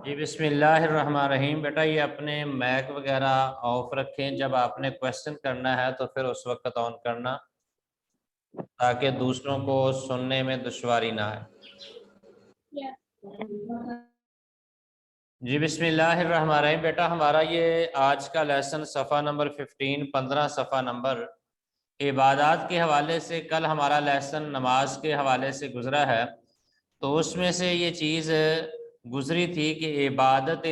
جی بسم اللہ الرحمن الرحیم۔ بیٹا یہ اپنے میک وغیرہ آف رکھیں، جب آپ نے کویسچن کرنا ہے تو پھر اس وقت آن کرنا تاکہ دوسروں کو سننے میں دشواری نہ آئے۔ جی بسم اللہ الرحمن الرحیم۔ بیٹا ہمارا یہ آج کا لیسن صفحہ نمبر 15 صفحہ نمبر عبادات کے حوالے سے، کل ہمارا لیسن نماز کے حوالے سے گزرا ہے، تو اس میں سے یہ چیز گزری تھی کہ عبادت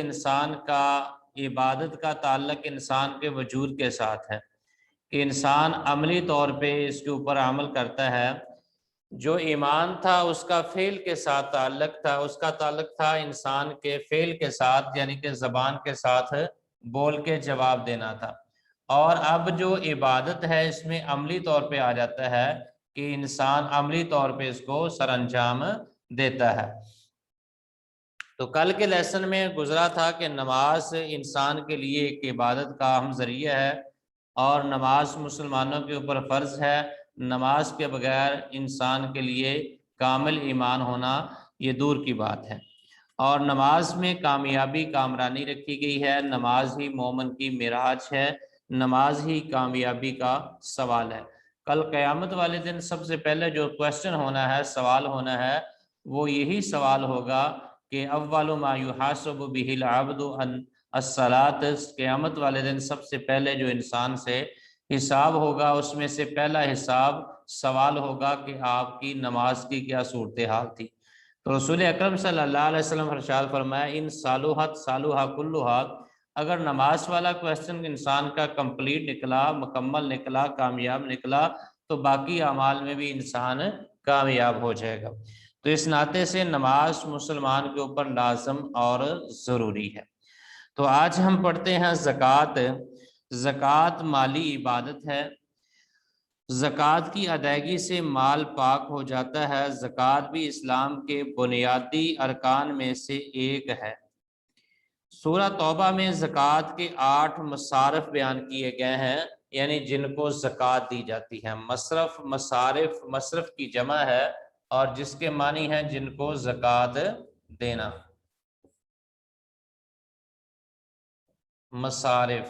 کا تعلق انسان کے وجود کے ساتھ ہے، کہ انسان عملی طور پہ اس کے اوپر عمل کرتا ہے۔ جو ایمان تھا اس کا فعل کے ساتھ تعلق تھا، اس کا تعلق تھا انسان کے فعل کے ساتھ، یعنی کہ زبان کے ساتھ بول کے جواب دینا تھا۔ اور اب جو عبادت ہے اس میں عملی طور پہ آ جاتا ہے کہ انسان عملی طور پہ اس کو سر انجام دیتا ہے۔ تو کل کے لیسن میں گزرا تھا کہ نماز انسان کے لیے ایک عبادت کا اہم ذریعہ ہے، اور نماز مسلمانوں کے اوپر فرض ہے۔ نماز کے بغیر انسان کے لیے کامل ایمان ہونا یہ دور کی بات ہے، اور نماز میں کامیابی کامرانی رکھی گئی ہے۔ نماز ہی مومن کی معراج ہے، نماز ہی کامیابی کا سوال ہے۔ کل قیامت والے دن سب سے پہلے جو کویسچن ہونا ہے، سوال ہونا ہے، وہ یہی سوال ہوگا کہ اول ما یحاسب به العبد الصلاۃ۔ قیامت والے دن سب سے پہلے جو انسان سے حساب ہوگا اس میں سے پہلا حساب سوال ہوگا کہ آپ کی نماز کی کیا صورتحال تھی۔ تو رسول اکرم صلی اللہ علیہ وسلم ارشاد فرمایا ان صالحت صالحہ کلھا، اگر نماز والا کویسچن انسان کا کمپلیٹ نکلا، مکمل نکلا، کامیاب نکلا، تو باقی اعمال میں بھی انسان کامیاب ہو جائے گا۔ تو اس ناطے سے نماز مسلمان کے اوپر لازم اور ضروری ہے۔ تو آج ہم پڑھتے ہیں زکوٰۃ۔ زکوٰۃ مالی عبادت ہے، زکوٰۃ کی ادائیگی سے مال پاک ہو جاتا ہے۔ زکوٰۃ بھی اسلام کے بنیادی ارکان میں سے ایک ہے۔ سورہ توبہ میں زکوٰۃ کے 8 مصارف بیان کیے گئے ہیں، یعنی جن کو زکوٰۃ دی جاتی ہے۔ مصرف، مصارف، مصرف کی جمع ہے اور جس کے معنی ہیں جن کو زکوٰۃ دینا۔ مصارف،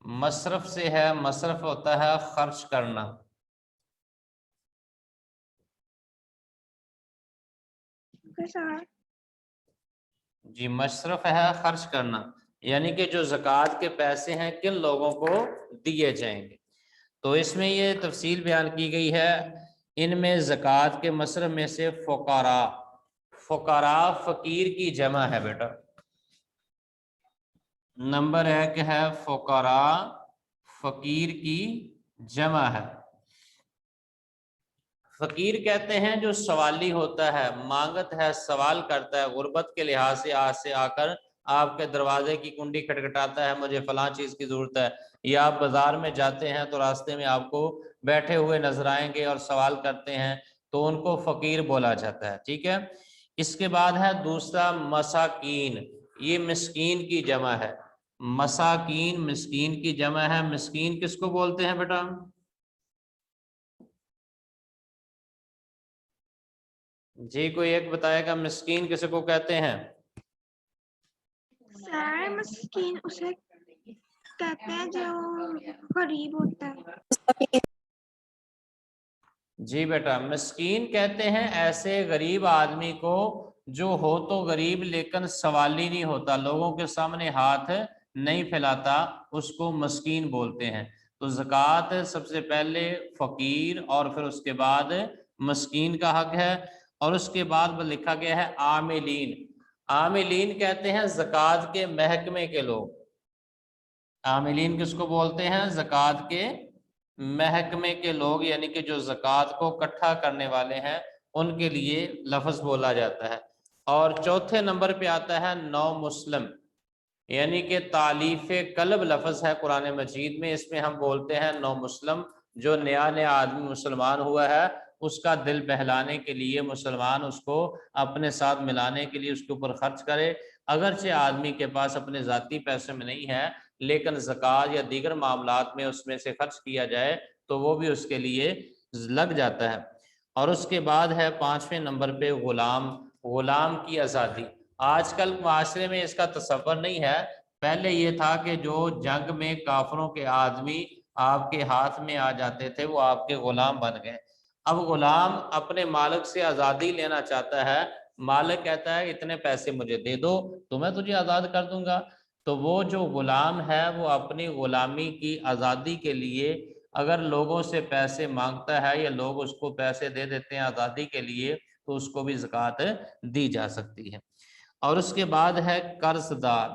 مصرف سے ہے، مصرف ہوتا ہے خرچ کرنا۔ جی مصرف ہے خرچ کرنا، یعنی کہ جو زکوٰۃ کے پیسے ہیں کن لوگوں کو دیے جائیں گے۔ تو اس میں یہ تفصیل بیان کی گئی ہے، ان میں زکوٰۃ کے مصرف میں سے فقراء، فقراء فقیر کی جمع ہے بیٹا۔ نمبر 1 ہے فقراء، فقیر کی جمع ہے۔ فقیر کہتے ہیں جو سوالی ہوتا ہے، مانگت ہے، سوال کرتا ہے، غربت کے لحاظ سے آج سے آ کر آپ کے دروازے کی کنڈی کھٹکھٹاتا ہے، مجھے فلاں چیز کی ضرورت ہے، یا آپ بازار میں جاتے ہیں تو راستے میں آپ کو بیٹھے ہوئے نظر آئیں گے اور سوال کرتے ہیں، تو ان کو فقیر بولا جاتا ہے، ٹھیک ہے۔ اس کے بعد ہے دوسرا مساکین، یہ مسکین کی جمع ہے۔ مساکین مسکین کی جمع ہے۔ مسکین کس کو بولتے ہیں بیٹا؟ جی کوئی ایک بتائے گا مسکین کس کو کہتے ہیں؟ سارے مسکین اسے کہتے ہیں جو غریب ہوتا ہے۔ جی بیٹا مسکین کہتے ہیں ایسے غریب آدمی کو جو ہو تو غریب لیکن سوالی نہیں ہوتا، لوگوں کے سامنے ہاتھ نہیں پھیلاتا، اس کو مسکین بولتے ہیں۔ تو زکوٰۃ سب سے پہلے فقیر اور پھر اس کے بعد مسکین کا حق ہے، اور اس کے بعد لکھا گیا ہے عاملین۔ عاملین کہتے ہیں زکوٰۃ کے محکمے کے لوگ۔ عاملین کس کو بولتے ہیں؟ زکوٰۃ کے محکمے کے لوگ، یعنی کہ جو زکوٰۃ کو اکٹھا کرنے والے ہیں ان کے لیے لفظ بولا جاتا ہے۔ اور چوتھے نمبر پہ آتا ہے نو مسلم، یعنی کہ تالیف قلب لفظ ہے قرآن مجید میں، اس میں ہم بولتے ہیں نو مسلم۔ جو نیا آدمی مسلمان ہوا ہے اس کا دل بہلانے کے لیے مسلمان اس کو اپنے ساتھ ملانے کے لیے اس کے اوپر خرچ کرے، اگرچہ آدمی کے پاس اپنے ذاتی پیسے میں نہیں ہے لیکن زکوٰۃ یا دیگر معاملات میں اس میں سے خرچ کیا جائے تو وہ بھی اس کے لیے لگ جاتا ہے۔ اور اس کے بعد ہے 5ویں نمبر پہ غلام، غلام کی آزادی۔ آج کل معاشرے میں اس کا تصور نہیں ہے. پہلے یہ تھا کہ جو جنگ میں کافروں کے آدمی آپ کے ہاتھ میں آ جاتے تھے وہ آپ کے غلام بن گئے. اب غلام اپنے مالک سے آزادی لینا چاہتا ہے، مالک کہتا ہے اتنے پیسے مجھے دے دو تو میں تجھے آزاد کر دوں گا. تو وہ جو غلام ہے وہ اپنی غلامی کی آزادی کے لیے اگر لوگوں سے پیسے مانگتا ہے یا لوگ اس کو پیسے دے دیتے ہیں آزادی کے لیے تو اس کو بھی زکوٰۃ دی جا سکتی ہے. اور اس کے بعد ہے قرض دار،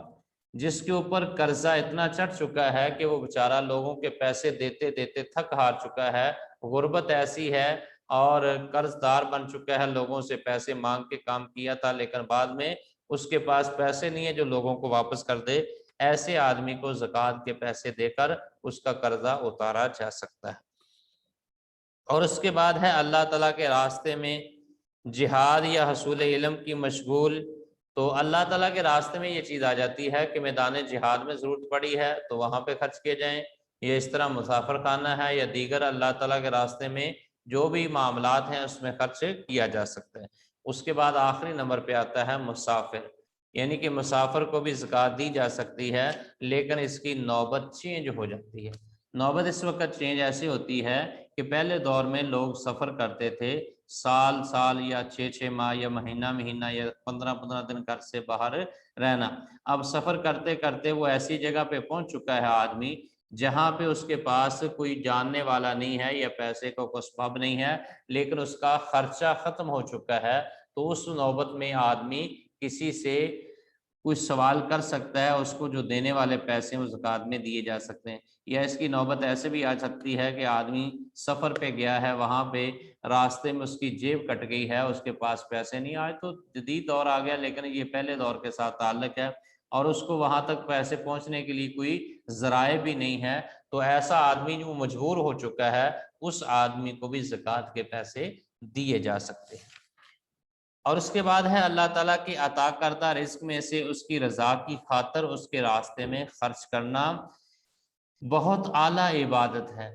جس کے اوپر قرضہ اتنا چڑھ چکا ہے کہ وہ بیچارہ لوگوں کے پیسے دیتے دیتے تھک ہار چکا ہے، غربت ایسی ہے اور قرض دار بن چکا ہے، لوگوں سے پیسے مانگ کے کام کیا تھا لیکن بعد میں اس کے پاس پیسے نہیں ہیں جو لوگوں کو واپس کر دے. ایسے آدمی کو زکوٰۃ کے پیسے دے کر اس کا قرضہ اتارا جا سکتا ہے. اور اس کے بعد ہے اللہ تعالیٰ کے راستے میں جہاد یا حصول علم کی مشغول. تو اللہ تعالیٰ کے راستے میں یہ چیز آ جاتی ہے کہ میدان جہاد میں ضرورت پڑی ہے تو وہاں پہ خرچ کیے جائیں، یا اس طرح مسافر خانہ ہے یا دیگر اللہ تعالیٰ کے راستے میں جو بھی معاملات ہیں اس میں خرچ کیا جا سکتا ہے. اس کے بعد آخری نمبر پہ آتا ہے مسافر، یعنی کہ مسافر کو بھی زکوٰۃ دی جا سکتی ہے لیکن اس کی نوبت چینج ہو جاتی ہے. نوبت اس وقت چینج ایسی ہوتی ہے کہ پہلے دور میں لوگ سفر کرتے تھے سال سال یا 6 ماہ یا مہینہ مہینہ یا 15 دن گھر سے باہر رہنا. اب سفر کرتے کرتے وہ ایسی جگہ پہ پہنچ چکا ہے آدمی جہاں پہ اس کے پاس کوئی جاننے والا نہیں ہے یا پیسے کا کوئی سبب نہیں ہے لیکن اس کا خرچہ ختم ہو چکا ہے. تو اس نوبت میں آدمی کسی سے کوئی سوال کر سکتا ہے، اس کو جو دینے والے پیسے وہ زکوٰۃ میں دیے جا سکتے ہیں. یا اس کی نوبت ایسے بھی آ سکتی ہے کہ آدمی سفر پہ گیا ہے، وہاں پہ راستے میں اس کی جیب کٹ گئی ہے، اس کے پاس پیسے نہیں آئے. تو جدید دور آ گیا لیکن یہ پہلے دور کے ساتھ تعلق ہے اور اس کو وہاں تک پیسے پہنچنے کے لیے کوئی ذرائع بھی نہیں ہے. تو ایسا آدمی جو مجبور ہو چکا ہے اس آدمی کو بھی زکوٰۃ کے پیسے دیے جا سکتے ہیں. اور اس کے بعد ہے اللہ تعالیٰ کی عطا کردہ رزق میں سے اس کی رضا کی خاطر اس کے راستے میں خرچ کرنا بہت اعلیٰ عبادت ہے.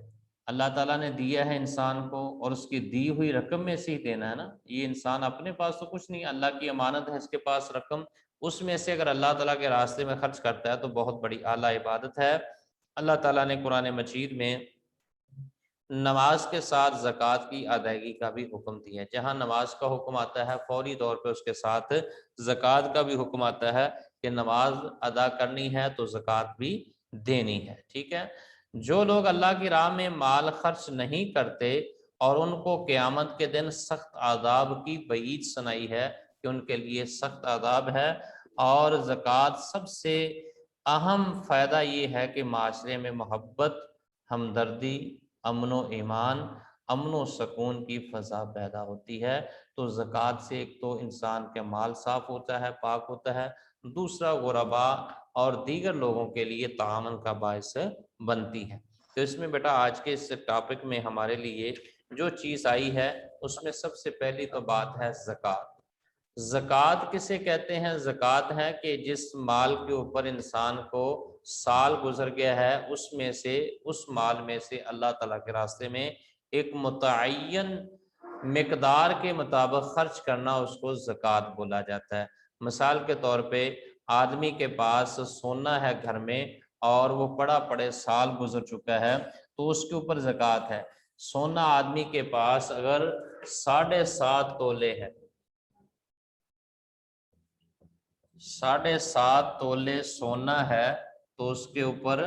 اللہ تعالیٰ نے دیا ہے انسان کو اور اس کی دی ہوئی رقم میں سے ہی دینا ہے نا. یہ انسان اپنے پاس تو کچھ نہیں، اللہ کی امانت ہے اس کے پاس رقم، اس میں سے اگر اللہ تعالیٰ کے راستے میں خرچ کرتا ہے تو بہت بڑی اعلیٰ عبادت ہے. اللہ تعالیٰ نے قرآن مجید میں نماز کے ساتھ زکوٰۃ کی ادائیگی کا بھی حکم دیا ہے. جہاں نماز کا حکم آتا ہے فوری طور پہ اس کے ساتھ زکوٰۃ کا بھی حکم آتا ہے کہ نماز ادا کرنی ہے تو زکوٰۃ بھی دینی ہے. ٹھیک ہے. جو لوگ اللہ کی راہ میں مال خرچ نہیں کرتے اور ان کو قیامت کے دن سخت عذاب کی وعید سنائی ہے کہ ان کے لیے سخت عذاب ہے. اور زکوٰۃ سب سے اہم فائدہ یہ ہے کہ معاشرے میں محبت، ہمدردی، امن و ایمان، امن و سکون کی فضا پیدا ہوتی ہے. تو زکوٰۃ سے ایک تو انسان کے مال صاف ہوتا ہے، پاک ہوتا ہے، دوسرا غرباء اور دیگر لوگوں کے لیے تعاون کا باعث بنتی ہے. تو اس میں بیٹا آج کے اس ٹاپک میں ہمارے لیے جو چیز آئی ہے اس میں سب سے پہلی تو بات ہے زکوٰۃ. زکوٰۃ کسے کہتے ہیں؟ زکوٰۃ ہے کہ جس مال کے اوپر انسان کو سال گزر گیا ہے اس مال میں سے اللہ تعالیٰ کے راستے میں ایک متعین مقدار کے مطابق خرچ کرنا اس کو زکوٰۃ بولا جاتا ہے. مثال کے طور پہ آدمی کے پاس سونا ہے گھر میں اور وہ پڑے سال گزر چکا ہے تو اس کے اوپر زکوٰۃ ہے. سونا آدمی کے پاس اگر 7.5 تولے ہے، 7.5 تولے سونا ہے تو اس کے اوپر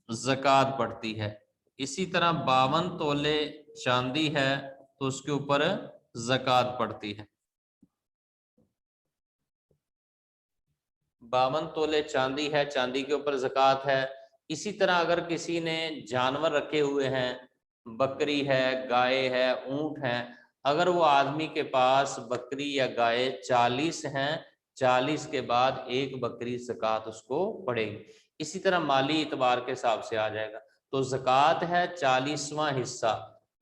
زکوٰۃ پڑتی ہے. اسی طرح 52 تولے چاندی ہے تو اس کے اوپر زکوٰۃ پڑتی ہے. 52 تولے چاندی ہے، چاندی کے اوپر زکوٰۃ ہے. اسی طرح اگر کسی نے جانور رکھے ہوئے ہیں، بکری ہے، گائے ہے، اونٹ ہے، اگر وہ آدمی کے پاس بکری یا گائے 40 ہیں، 40 کے بعد ایک بکری زکوٰۃ اس کو پڑے گی. اسی طرح مالی اعتبار کے حساب سے آ جائے گا. تو زکوٰۃ ہے 40واں حصہ،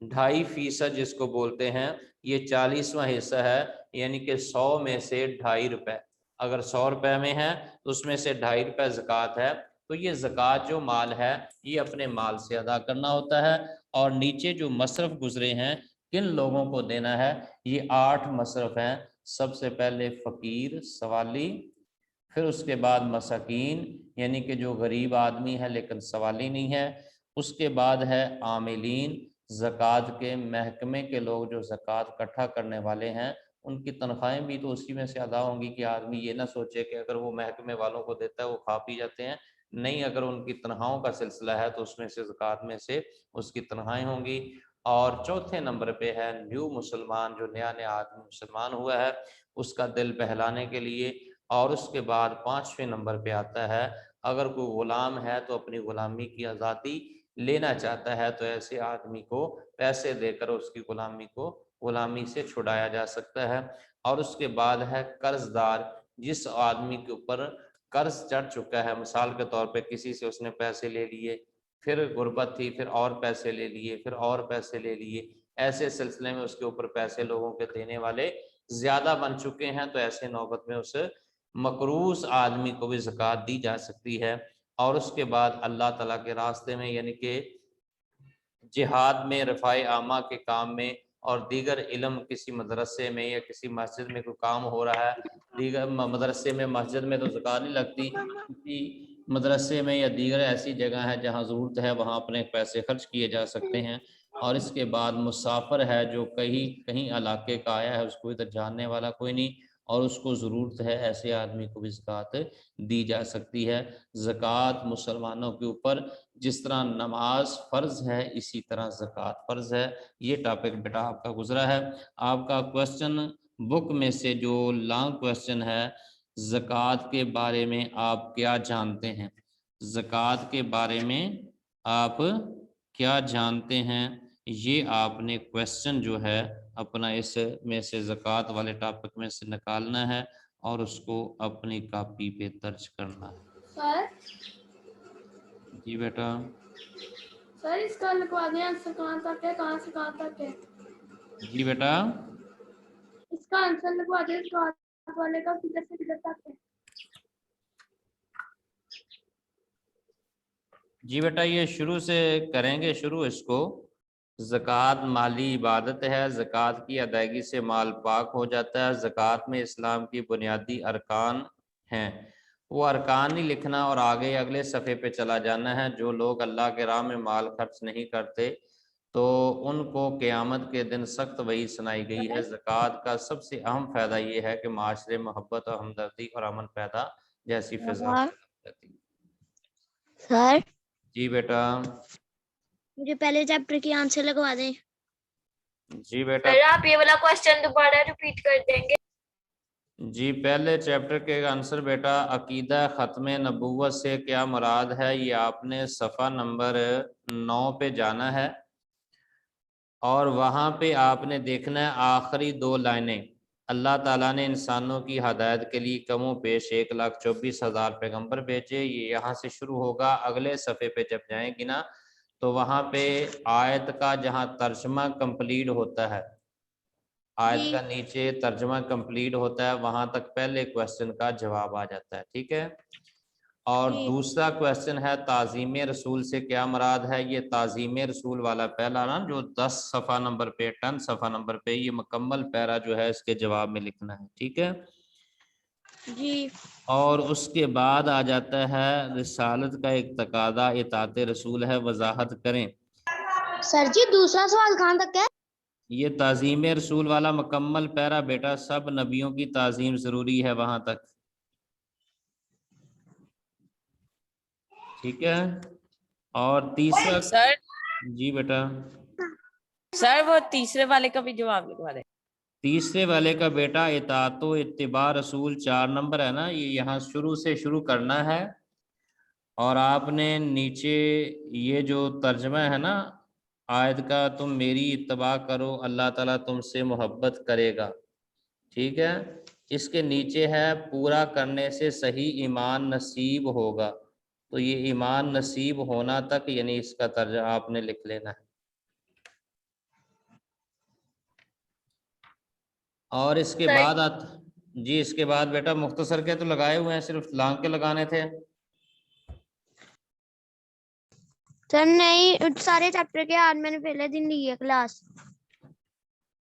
2.5% جس کو بولتے ہیں، یہ 40واں حصہ ہے، یعنی کہ 100 میں سے 2.5 روپے. اگر 100 روپے میں ہے تو اس میں سے 2.5 روپے زکوٰۃ ہے. تو یہ زکوٰۃ جو مال ہے یہ اپنے مال سے ادا کرنا ہوتا ہے. اور نیچے جو مصرف گزرے ہیں کن لوگوں کو دینا ہے؟ یہ 8 مصرف ہیں. سب سے پہلے فقیر سوالی، پھر اس کے بعد مساکین یعنی کہ جو غریب آدمی ہے لیکن سوالی نہیں ہے، اس کے بعد ہے عاملین زکوٰۃ کے محکمے کے لوگ جو زکوٰۃ اکٹھا کرنے والے ہیں، ان کی تنخواہیں بھی تو اسی میں سے ادا ہوں گی کہ آدمی یہ نہ سوچے کہ اگر وہ محکمے والوں کو دیتا ہے وہ کھا پی جاتے ہیں، نہیں، اگر ان کی تنخواہوں کا سلسلہ ہے تو اس میں سے زکوٰۃ میں سے اس کی تنخواہیں ہوں گی. اور چوتھے نمبر پہ ہے نیو مسلمان، جو نیا نیا آدمی مسلمان ہوا ہے اس کا دل بہلانے کے لیے. اور اس کے بعد 5ویں نمبر پہ آتا ہے اگر کوئی غلام ہے تو اپنی غلامی کی آزادی لینا چاہتا ہے تو ایسے آدمی کو پیسے دے کر اس کی غلامی سے چھڑایا جا سکتا ہے. اور اس کے بعد ہے قرض دار، جس آدمی کے اوپر قرض چڑھ چکا ہے، مثال کے طور پہ کسی سے اس نے پیسے لے لیے، پھر غربت تھی، پھر اور پیسے لے لیے، پھر اور پیسے لے لیے، ایسے سلسلے میں اس کے اوپر پیسے لوگوں کے دینے والے زیادہ بن چکے ہیں، تو ایسے نوبت میں اس مقروض آدمی کو بھی زکوٰۃ دی جا سکتی ہے. اور اس کے بعد اللہ تعالیٰ کے راستے میں یعنی کہ جہاد میں، رفاع عامہ کے کام میں، اور دیگر علم کسی مدرسے میں یا کسی مسجد میں کوئی کام ہو رہا ہے، دیگر مدرسے میں مسجد میں تو زکوٰۃ نہیں لگتی، کسی مدرسے میں یا دیگر ایسی جگہ ہے جہاں ضرورت ہے وہاں اپنے پیسے خرچ کیے جا سکتے ہیں. اور اس کے بعد مسافر ہے جو کہیں علاقے کا آیا ہے، اس کو ادھر جاننے والا کوئی نہیں اور اس کو ضرورت ہے، ایسے آدمی کو بھی زکوٰۃ دی جا سکتی ہے. زکوٰۃ مسلمانوں کے اوپر جس طرح نماز فرض ہے اسی طرح زکوٰۃ فرض ہے. یہ ٹاپک بیٹا آپ کا گزرا ہے. آپ کا کوسچن بک میں سے جو لانگ کوسچن ہے، زکوٰۃ کے بارے میں آپ کیا جانتے ہیں؟ زکوٰۃ کے بارے میں آپ کیا جانتے ہیں، یہ آپ نے کوسچن جو ہے اپنا اس میں سے زکوٰۃ والے ٹاپک میں سے نکالنا ہے اور اس کو اپنی کاپی پہ درج کرنا ہے. سر جی بیٹا. سر اس کا لکھوا دیں آنسر کہاں تک ہے، کہاں سے کہاں تک ہے؟ جی بیٹا. اس کا آنسر لکھوا دیں زکوٰۃ والے کا، کدھر سے کدھر تک ہے؟ جی بیٹا یہ شروع سے کریں گے، شروع اس کو. زکوٰۃ مالی عبادت ہے، زکوٰۃ کی ادائیگی سے مال پاک ہو جاتا ہے. زکوٰۃ میں اسلام کی بنیادی ارکان ہیں، وہ ارکان ہی لکھنا اور آگے اگلے صفحے پہ چلا جانا ہے. جو لوگ اللہ کے راہ میں مال خرچ نہیں کرتے تو ان کو قیامت کے دن سخت وعید سنائی گئی ہے. زکوٰۃ کا سب سے اہم فائدہ یہ ہے کہ معاشرے محبت اور ہمدردی اور امن پیدا جیسی فضا پیدا ہو جاتی ہے. سر جی بیٹا. مجھے پہلے چیپٹر کی آنسر لگوا دیں. جی بیٹا. سر آپ یہ والا کوسچن دوبارہ ریپیٹ کر دیں گے؟ جی پہلے چیپٹر کے آنسر بیٹا، عقیدہ ختم نبوت سے کیا مراد ہے، یہ آپ نے صفحہ نمبر 9 پہ جانا ہے اور وہاں پہ آپ نے دیکھنا ہے آخری 2 لائنیں. اللہ تعالیٰ نے انسانوں کی ہدایت کے لیے کم و بیش 1,24,000 پیغمبر بھیجے. یہ یہاں سے شروع ہوگا. اگلے صفحے پہ جب جائیں گی نا تو وہاں پہ آیت کا جہاں ترجمہ کمپلیٹ ہوتا ہے، آیت کا نیچے ترجمہ کمپلیٹ ہوتا ہے، وہاں تک پہلے کوسچن کا جواب آ جاتا ہے. ٹھیک ہے. اور دوسرا کوسچن ہے تعظیم رسول سے کیا مراد ہے. یہ تعظیم رسول والا پہلا نا جو 10 صفحہ نمبر پہ 10 صفحہ نمبر پہ یہ مکمل پیرا جو ہے اس کے جواب میں لکھنا ہے. ٹھیک ہے جی. اور اس کے بعد آ جاتا ہے رسالت کا ایک تقاضا اطاعت رسول ہے، وضاحت کریں. سر جی دوسرا سوال کہاں تک ہے؟ یہ تعظیم رسول والا مکمل پیرا بیٹا، سب نبیوں کی تعظیم ضروری ہے وہاں تک. ٹھیک ہے. اور تیسرا سر جی بیٹا. سر وہ تیسرے والے کا بھی جواب لکھوا دیں. تیسرے والے کا بیٹا اطاعت و اتباع رسول 4 نمبر ہے نا، یہ یہاں شروع سے شروع کرنا ہے اور آپ نے نیچے یہ جو ترجمہ ہے نا آیت کا، تم میری اتباع کرو اللہ تعالیٰ تم سے محبت کرے گا. ٹھیک ہے. اس کے نیچے ہے پورا کرنے سے صحیح ایمان نصیب ہوگا. تو یہ ایمان نصیب ہونا تک یعنی اس کا ترجمہ آپ نے لکھ لینا ہے. اور اس کے بعد جی اس کے بعد بیٹا مختصر کے تو لگائے ہوئے ہیں، صرف لانگ کے لگانے تھے. سر نہیں، سارے چیپٹر کے آج میں نے پہلے دن لی ہے کلاس.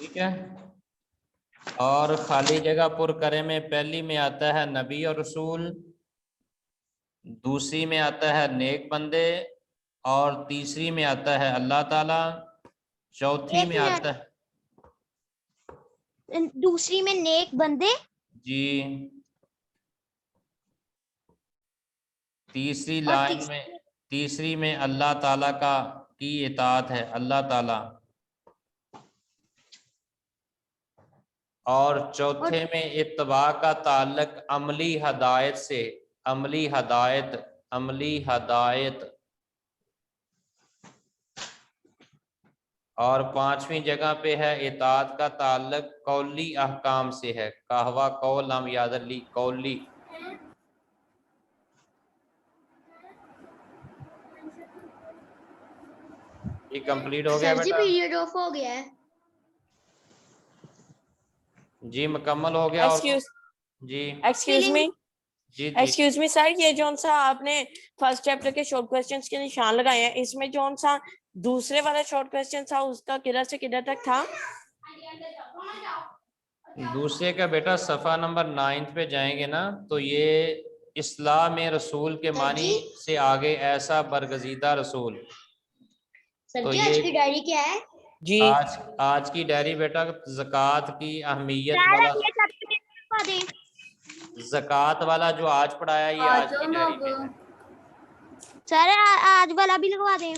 ٹھیک ہے. اور خالی جگہ پر کرے میں پہلی میں آتا ہے نبی اور رسول، دوسری میں آتا ہے نیک بندے، اور تیسری میں آتا ہے اللہ تعالی، چوتھی ایک میں منٹ، آتا ہے دوسری میں نیک بندے، جی، تیسری اور لائن میں تیسری میں اللہ تعالیٰ کی اطاعت ہے، اللہ تعالیٰ، اور چوتھے میں اتباع کا تعلق عملی ہدایت سے، عملی ہدایت، اور پانچویں جگہ پہ ہے اطاعت کا تعلق قولی احکام سے ہے، کہوا قول نام یاد علی قولی. یہ کمپلیٹ ہو گیا سر جی بیٹا؟ پیریڈ آف ہو گیا ہے. جی مکمل ہو گیا. اور ایکسکیوز جی می جی ایکسکیوز می سر، یہ جون سا آپ نے فرسٹ چیپٹر کے شارٹ کوسچنز کے نشان لگائے ہیں، اس میں جون سا دوسرے والا شارٹ کوسچن تھا اس کا کدھر سے کدھر تک تھا؟ دوسرے کا بیٹا صفحہ نمبر 9 پہ جائیں گے نا، تو یہ اصلاح میں رسول کے معنی سے آگے ایسا برگزیدہ رسول. تو یہ ڈائری کیا ہے؟ جی آج کی ڈائری بیٹا زکوٰۃ کی اہمیت سر والا، یہ سب لکھوا دیں. زکوٰۃ والا جو آج پڑھایا یہ آج کی ڈائری میں ہے. سر آج والا بھی لگوا دیں.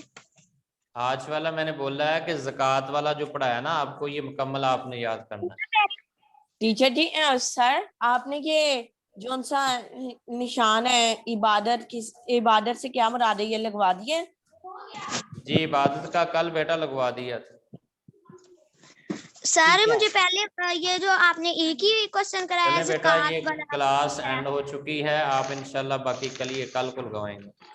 آج والا میں نے بولا ہے کہ زکوٰۃ والا جو پڑھایا نا آپ کو، یہ مکمل آپ نے یاد کرنا ہے. ٹیچر جی سر آپ نے یہ جون سا نشان ہے عبادت سے کیا مراد ہے، یہ لگوا دیے؟ جی عبادت کا کل بیٹا لگوا دیا تھا. سر مجھے پہلے یہ جو آپ نے ایک ہی کوشچن کرایا چلیں بیٹا، زکوٰۃ یہ والا، کلاس اینڈ ہو چکی ہے، آپ انشاءاللہ باقی کل کو لگوائیں گے.